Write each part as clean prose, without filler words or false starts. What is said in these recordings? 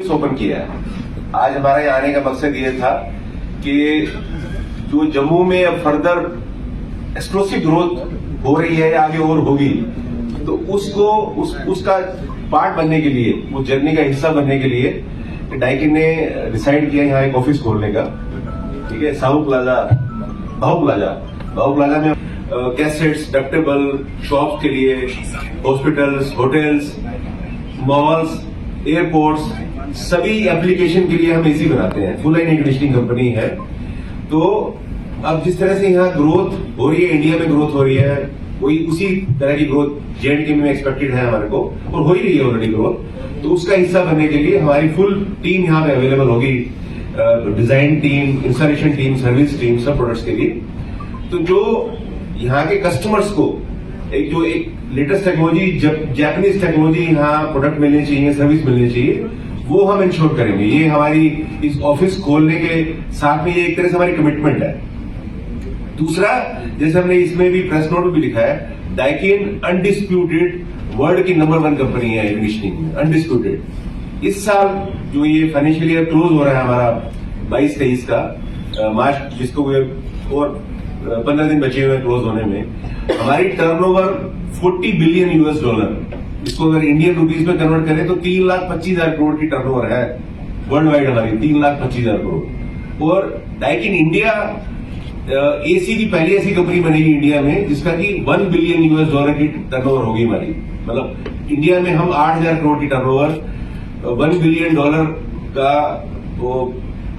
Open किया है। आज हमारा यहाँ आने का मकसद ये था कि जो जम्मू में अब फर्दर एक्सप्लोसिव ग्रोथ हो रही है या आगे और होगी, तो उसको उसका पार्ट बनने के लिए, उस जर्नी का हिस्सा बनने के लिए डाइकिन ने डिसाइड किया यहाँ एक ऑफिस खोलने का। ठीक है, भाऊ प्लाजा में कैसेट्स, डक्टेबल, शॉप्स के लिए, हॉस्पिटल्स, होटल्स, मॉल्स, एयरपोर्ट्स, सभी एप्लीकेशन के लिए हम एसी बनाते हैं। Full line air conditioning company है। तो अब जिस तरह से यहाँ ग्रोथ हो रही है, इंडिया में ग्रोथ हो रही है, वही उसी तरह की ग्रोथ जेएंडके में एक्सपेक्टेड है हमारे को, और हो ही रही है ऑलरेडी ग्रोथ। तो उसका हिस्सा बनने के लिए हमारी फुल टीम यहाँ पे अवेलेबल होगी, design team, installation team, service team, सब प्रोडक्ट्स के लिए। तो जो यहाँ के कस्टमर्स को एक लेटेस्ट टेक्नोलॉजी, जापानीज टेक्नोलॉजी यहाँ प्रोडक्ट मिलनी चाहिए, सर्विस मिलनी चाहिए, वो हम इंश्योर करेंगे। ये हमारी इस ऑफिस खोलने के साथ में ये एक तरह से हमारी कमिटमेंट है। दूसरा, जैसे हमने इसमें भी प्रेस नोट में भी लिखा है, डाइकिन अनडिस्प्यूटेड वर्ल्ड की नंबर 1 कंपनी है एयर कंडीशनिंग में, अनडिस्प्यूटेड। इस साल जो ये फाइनेंशियल ईयर क्लोज हो रहा है हमारा 22-23 का मार्च, जिसको और 15 दिन बचे हुए क्लोज होने में, हमारी टर्नओवर $40 बिलियन। इसको अगर इंडियन रुपीज में कन्वर्ट करें तो 3,25,000 करोड़ की टर्नओवर है वर्ल्ड वाइड हमारी, 3,25,000 करोड़। और डाइकिन इंडिया एसी की पहली ऐसी कंपनी बनेगी इंडिया में जिसका कि $1 बिलियन की टर्नओवर होगी हमारी। मतलब इंडिया में हम 8,000 करोड़ की टर्नओवर, $1 बिलियन का वो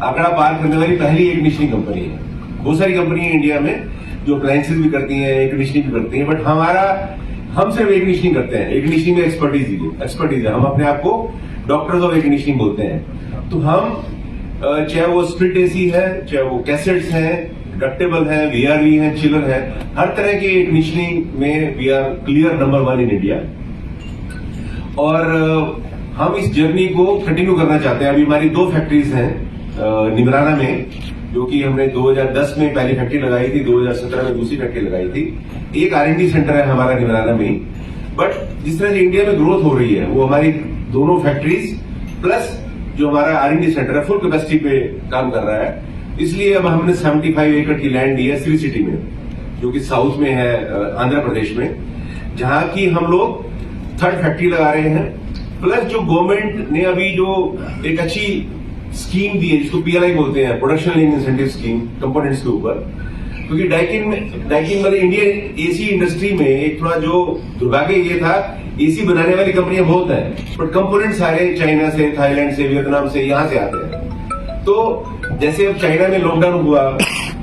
आंकड़ा पार करने वाली पहली एयर कंडीशनिंग कंपनी है। बहुत सारी कंपनी है इंडिया में जो अप्लायंसेज भी करती हैं, एयर कंडीशनिंग भी करती हैं, बट हम सिर्फ एयर कंडीशनिंग करते हैं। एयर कंडीशनिंग में एक्सपर्टीज है। हम अपने आप को डॉक्टर्स ऑफ एयर कंडीशनिंग बोलते हैं। तो हम चाहे वो स्प्लिट एसी है, चाहे वो कैसेट्स हैं, डक्टेबल है, वीआरवी है, चिलर है, हर तरह के एयर कंडीशनिंग में we are clear number 1 in India. और हम इस जर्नी को कंटिन्यू करना चाहते हैं। अभी हमारी 2 फैक्ट्रीज हैं निमराना में, जो कि हमने 2010 में पहली फैक्ट्री लगाई थी, 2017 में दूसरी फैक्ट्री लगाई थी। एक R&D सेंटर है हमारा निमराना में। बट जिस तरह से इंडिया में ग्रोथ हो रही है, वो हमारी दोनों फैक्ट्रीज प्लस जो हमारा R&D सेंटर है फुल कैपेसिटी पे काम कर रहा है। इसलिए अब हमने 75 एकड़ की लैंड ली है सिटी सिटी में, जो कि साउथ में है, आंध्र प्रदेश में, जहां की हम लोग 3rd फैक्ट्री लगा रहे हैं। प्लस जो गवर्नमेंट ने अभी जो एक अच्छी स्कीम दी है, जिसको PLI बोलते हैं, production link incentive scheme, components के ऊपर। क्योंकि डाइकिन मतलब इंडियन एसी इंडस्ट्री में एक थोड़ा जो दुर्भाग्य ये था, एसी बनाने वाली कंपनियां बहुत हैं, बट कंपोनेंट सारे चाइना से, थाईलैंड से, वियतनाम से, यहां से आते हैं। तो जैसे अब चाइना में लॉकडाउन हुआ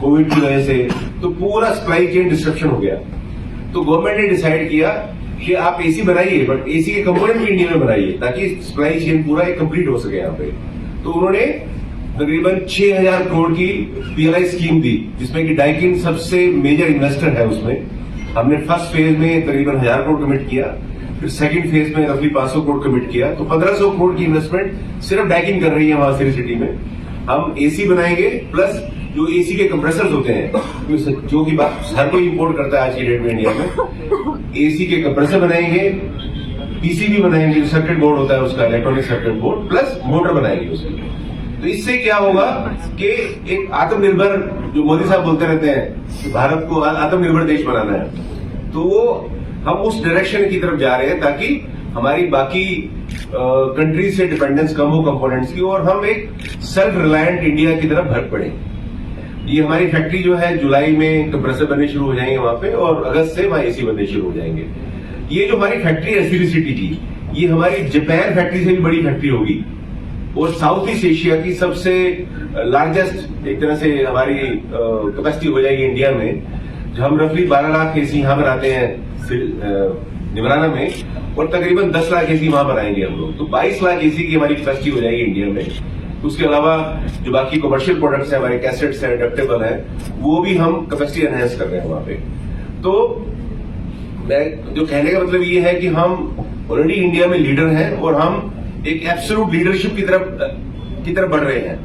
कोविड की वजह से, तो पूरा सप्लाई चेन डिस्ट्रप्शन हो गया। तो गवर्नमेंट ने डिसाइड किया कि आप एसी बनाइए, बट एसी के कंपोनेंट भी इंडिया में बनाइए, ताकि सप्लाई चेन पूरा एक कंप्लीट हो सके यहाँ पे। तो उन्होंने तकरीबन 6,000 करोड़ की PLI स्कीम दी, जिसमें कि डाइकिन सबसे मेजर इन्वेस्टर है उसमें। हमने फर्स्ट फेज में तकरीबन 1,000 करोड़ कमिट किया, फिर सेकंड फेज में रफली 500 करोड़ कमिट किया। तो 1,500 करोड़ की इन्वेस्टमेंट सिर्फ डाइकिन कर रही है वहां सिटी सिटी में। हम एसी बनाएंगे, प्लस जो एसी के कंप्रेसर्स होते हैं, जो कि हर कोई इंपोर्ट करता है आज की डेट में इंडिया में, एसी के कंप्रेसर बनाएंगे, PCB बनाएंगे, सर्किट बोर्ड होता है उसका, electronic circuit board, plus motor बनाएंगे उसकी। तो इससे क्या होगा कि एक आत्मनिर्भर, जो मोदी साहब बोलते रहते हैं कि भारत को आत्मनिर्भर देश बनाना है, तो वो हम उस डायरेक्शन की तरफ जा रहे हैं, ताकि हमारी बाकी कंट्री से डिपेंडेंस कम हो कंपोनेंट्स की, और हम एक सेल्फ रिलायंट इंडिया की तरफ भग पड़े। ये हमारी फैक्ट्री जो है जुलाई में कंप्रेसर बनने शुरू हो जाएंगे वहां पे, और अगस्त से वहां एसी बनने शुरू हो जाएंगे। ये जो हमारी फैक्ट्री है सिटी सिटी की, ये हमारी जापान फैक्ट्री से भी बड़ी फैक्ट्री होगी, और साउथ ईस्ट एशिया की सबसे लार्जेस्ट एक तरह से हमारी कैपेसिटी हो जाएगी इंडिया में। जो हम रफली 12 लाख एसी यहां बनाते हैं निमराना में, और तकरीबन 10 लाख एसी वहां बनाएंगे हम लोग। तो 22 लाख एसी की हमारी कैपेसिटी हो जाएगी इंडिया में। उसके अलावा जो बाकी कमर्शियल प्रोडक्ट्स हैं, हमारे कैसेट्स हैं, डक्टेबल है, वो भी हम कैपेसिटी एनहेंस कर रहे हैं वहां पे। तो मैं जो कहने का मतलब ये है कि हम ऑलरेडी इंडिया में लीडर हैं, और हम एक एब्सोल्यूट लीडरशिप की तरफ बढ़ रहे हैं।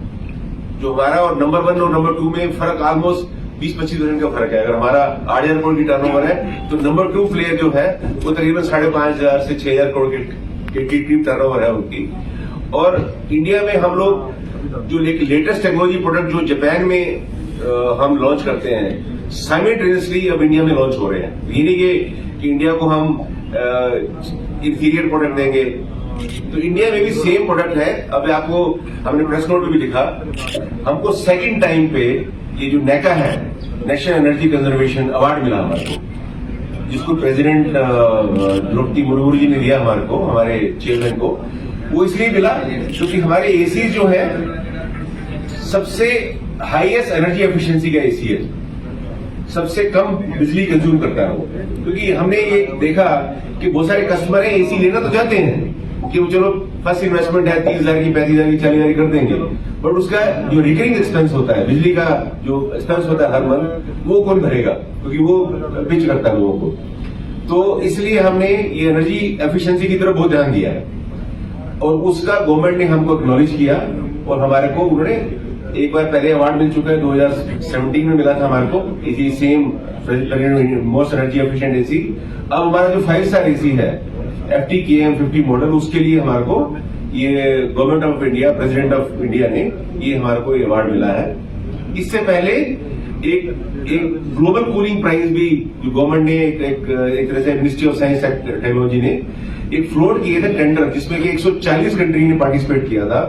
जो हमारा और नंबर 1 और नंबर 2 में फर्क ऑलमोस्ट 20-25% का फर्क है। अगर हमारा 8,000 करोड़ की टर्नओवर है, तो नंबर 2 प्लेयर जो है वो तकरीबन 5,500 से 6,000 करोड़ की टर्नओवर है उनकी। और इंडिया में हम लोग जो लेटेस्ट टेक्नोलॉजी प्रोडक्ट जो जापान में हम लॉन्च करते हैं, साइमल्टेनियसली अब इंडिया में लॉन्च हो रहे हैं। ये नहीं कि इंडिया को हम इंफीरियर प्रोडक्ट देंगे, तो इंडिया में भी सेम प्रोडक्ट है। अब आपको हमने प्रेस नोट में भी लिखा, हमको सेकंड टाइम पे ये जो नेका है, नेशनल एनर्जी कंजर्वेशन अवार्ड मिला हमारे को, जिसको प्रेसिडेंट द्रौपदी मुर्मू जी ने दिया हमारे को, हमारे चेयरमैन को। वो इसलिए मिला क्योंकि हमारे एसी जो है सबसे हाईएस्ट एनर्जी एफिशिएंसी का एसी है, सबसे कम बिजली कंज्यूम करता है वो। क्योंकि हमने ये देखा कि बहुत सारे कस्टमर है एसी लेना तो चाहते हैं कि वो चलो फर्स्ट इन्वेस्टमेंट है 30,000 की, 35,000 की, 40,000 की कर देंगे, बट उसका जो रिकरिंग एक्सपेंस होता है, बिजली का जो एक्सपेंस होता है हर मंथ, वो कौन भरेगा? क्योंकि वो पिच करता है लोगों को। तो इसलिए हमने ये एनर्जी एफिशिएंसी की तरफ बहुत ध्यान दिया है और उसका गवर्नमेंट ने हमको एक्नॉलेज किया और हमारे को उन्होंने एक बार पहले अवार्ड मिल चुका है, 2017 में मिला था हमारे को इसी same most energy efficient AC. अब हमारा जो 5 स्टार एसी है FT-KM50 मॉडल, उसके लिए हमारे को ये government of India, president of India ने ये हमारे को ये अवार्ड मिला है। इससे पहले एक ग्लोबल कूलिंग प्राइज भी जो गवर्नमेंट ने एक तरह से ministry of science and technology ने एक फ्लोट किए थे टेंडर, जिसमें कि 140 कंट्री ने पार्टिसिपेट किया था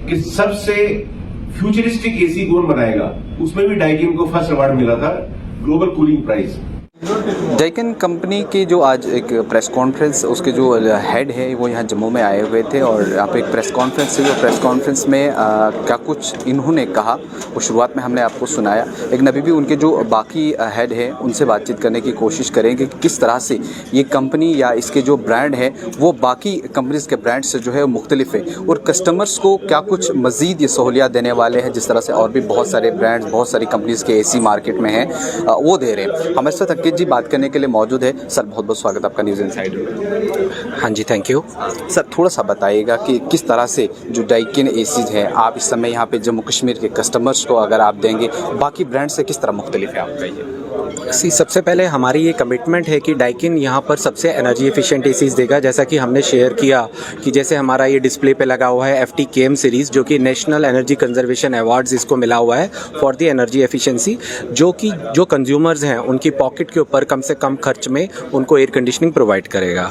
कि सबसे फ्यूचरिस्टिक एसी कौन बनाएगा। उसमें भी डाइकिन को फर्स्ट अवार्ड मिला था, global cooling prize. Daikin company की जो आज एक प्रेस कॉन्फ्रेंस, उसके जो हेड है वो यहाँ जम्मू में आए हुए थे और यहाँ पे एक प्रेस कॉन्फ्रेंस थी। वो प्रेस कॉन्फ्रेंस में क्या कुछ इन्होंने कहा वो शुरुआत में हमने आपको सुनाया, लेकिन अभी भी उनके जो बाकी हेड है उनसे बातचीत करने की कोशिश करेंगे कि किस तरह से ये कंपनी या इसके जो ब्रांड है वो बाकी कंपनीज के ब्रांड से जो है मुख्तलिफ है और कस्टमर्स को क्या कुछ मज़ीद ये सहूलियात देने वाले हैं, जिस तरह से और भी बहुत सारे ब्रांड्स, बहुत सारी कंपनीज के एसी मार्केट में हैं वो दे रहे हैं। हमारे साथ अंकित जी बात करने के लिए मौजूद है। सर बहुत बहुत स्वागत आपका न्यूज़ इनसाइड में। हाँ जी, थैंक यू सर। थोड़ा सा बताइएगा कि किस तरह से जो डाइकिन एसीज है आप इस समय यहाँ पे जम्मू कश्मीर के कस्टमर्स को अगर आप देंगे, बाकी ब्रांड से किस तरह मुख्तलिफ है आपका ये? सबसे पहले हमारी ये कमिटमेंट है कि डाइकिन यहाँ पर सबसे एनर्जी एफिशिएंट एसीज देगा। जैसा कि हमने शेयर किया कि जैसे हमारा ये डिस्प्ले पे लगा हुआ है FT-KM सीरीज़, जो कि नेशनल एनर्जी कंजर्वेशन अवार्ड्स इसको मिला हुआ है फॉर द एनर्जी एफिशिएंसी, जो कि जो कंज्यूमर्स हैं उनकी पॉकेट के ऊपर कम से कम खर्च में उनको एयर कंडीशनिंग प्रोवाइड करेगा।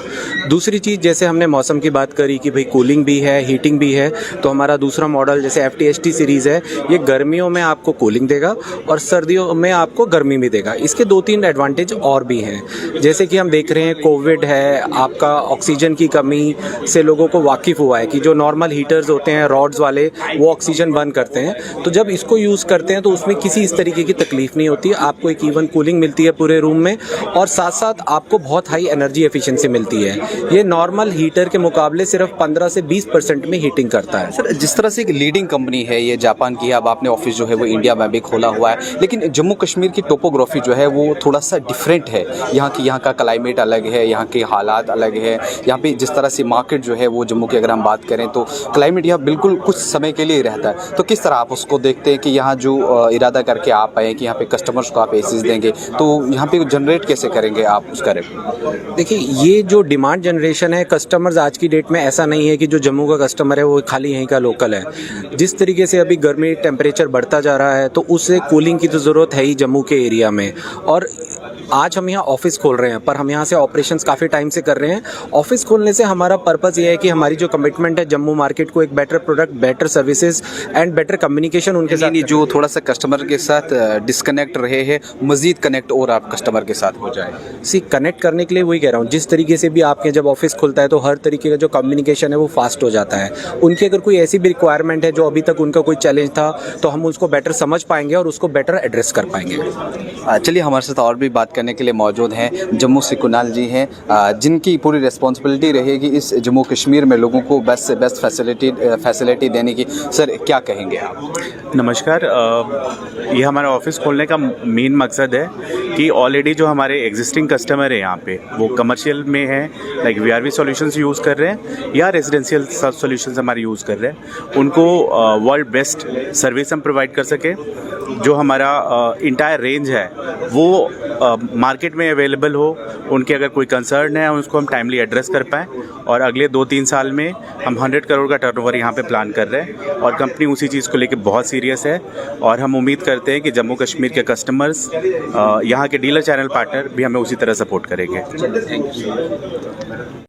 दूसरी चीज़, जैसे हमने मौसम की बात करी कि भाई कूलिंग भी है, हीटिंग भी है, तो हमारा दूसरा मॉडल जैसे FT-HT सीरीज़ है, ये गर्मियों में आपको कूलिंग देगा और सर्दियों में आपको गर्मी भी देगा। इसके 2-3 एडवांटेज और भी हैं, जैसे कि हम देख रहे हैं कोविड है, आपका ऑक्सीजन की कमी से लोगों को वाकिफ़ हुआ है कि जो नॉर्मल हीटर्स होते हैं रॉड्स वाले वो ऑक्सीजन बर्न करते हैं, तो जब इसको यूज़ करते हैं तो उसमें किसी इस तरीके की तकलीफ नहीं होती। आपको एक इवन कूलिंग मिलती है पूरे रूम में और साथ साथ आपको बहुत हाई एनर्जी एफिशिएंसी मिलती है। ये नॉर्मल हीटर के मुकाबले सिर्फ 15 से 20% में हीटिंग करता है। सर, जिस तरह से एक लीडिंग कंपनी है ये जापान की है, अब आपने ऑफिस जो है वो इंडिया में भी खोला हुआ है, लेकिन जम्मू कश्मीर की टोपोग्राफी जो है वो थोड़ा सा डिफरेंट है। यहाँ का क्लाइमेट अलग है, यहाँ के हालात अलग है। यहाँ पे जिस तरह से मार्केट जो है वो जम्मू की अगर हम बात करें तो क्लाइमेट यहाँ बिल्कुल कुछ समय के लिए रहता है। तो किस तरह आप उसको देखते हैं कि यहाँ जो इरादा करके आप आए कि यहाँ पे कस्टमर्स को आप एसीज देंगे, तो यहाँ पे जनरेट कैसे करेंगे आप उसका रेवेन्यू? देखिए, ये जो डिमांड जनरेशन है, कस्टमर्स आज की डेट में ऐसा नहीं है कि जो जम्मू का कस्टमर है वो खाली यहीं का लोकल है। जिस तरीके से अभी गर्मी टेम्परेचर बढ़ता जा रहा है तो उससे कूलिंग की तो ज़रूरत है ही जम्मू के एरिया में। और आज हम यहाँ ऑफिस खोल रहे हैं, पर हम यहाँ से ऑपरेशंस काफ़ी टाइम से कर रहे हैं। ऑफिस खोलने से हमारा पर्पस ये है कि हमारी जो कमिटमेंट है जम्मू मार्केट को एक better product, better services and better communication उनके साथ, जो थोड़ा सा कस्टमर के साथ डिस्कनेक्ट रहे हैं, मजीद कनेक्ट और आप कस्टमर के साथ हो जाए। कनेक्ट करने के लिए वही कह रहा हूँ, जिस तरीके से भी आपके जब ऑफिस खुलता है तो हर तरीके का जो कम्युनिकेशन है वो फास्ट हो जाता है। उनकी अगर कोई ऐसी भी रिक्वायरमेंट है जो अभी तक उनका कोई चैलेंज था तो हम उसको बेटर समझ पाएंगे और उसको बेटर एड्रेस कर पाएंगे। चलिए, हमारे साथ और भी बात करने के लिए मौजूद हैं जम्मू से कुणाल जी हैं, जिनकी पूरी रिस्पॉन्सिबिलिटी रहेगी इस जम्मू कश्मीर में लोगों को बेस्ट से बेस्ट फैसिलिटी देने की। सर, क्या कहेंगे आप? नमस्कार। ये हमारा ऑफिस खोलने का मेन मकसद है कि ऑलरेडी जो हमारे एग्जिस्टिंग कस्टमर है यहाँ पे वो कमर्शियल में है, लाइक VRV सॉल्यूशंस यूज़ कर रहे हैं या रेजिडेंशियल सॉल्यूशंस हमारे यूज़ कर रहे हैं, उनको वर्ल्ड बेस्ट सर्विस हम प्रोवाइड कर सके। जो हमारा इंटायर रेंज है वो मार्केट में अवेलेबल हो, उनके अगर कोई कंसर्न है उसको हम टाइमली एड्रेस कर पाएँ। और अगले 2-3 साल में हम 100 करोड़ का टर्नओवर यहाँ पे प्लान कर रहे हैं और कंपनी उसी चीज़ को लेके बहुत सीरियस है। और हम उम्मीद करते हैं कि जम्मू कश्मीर के कस्टमर्स, यहाँ के डीलर चैनल पार्टनर भी हमें उसी तरह सपोर्ट करेंगे।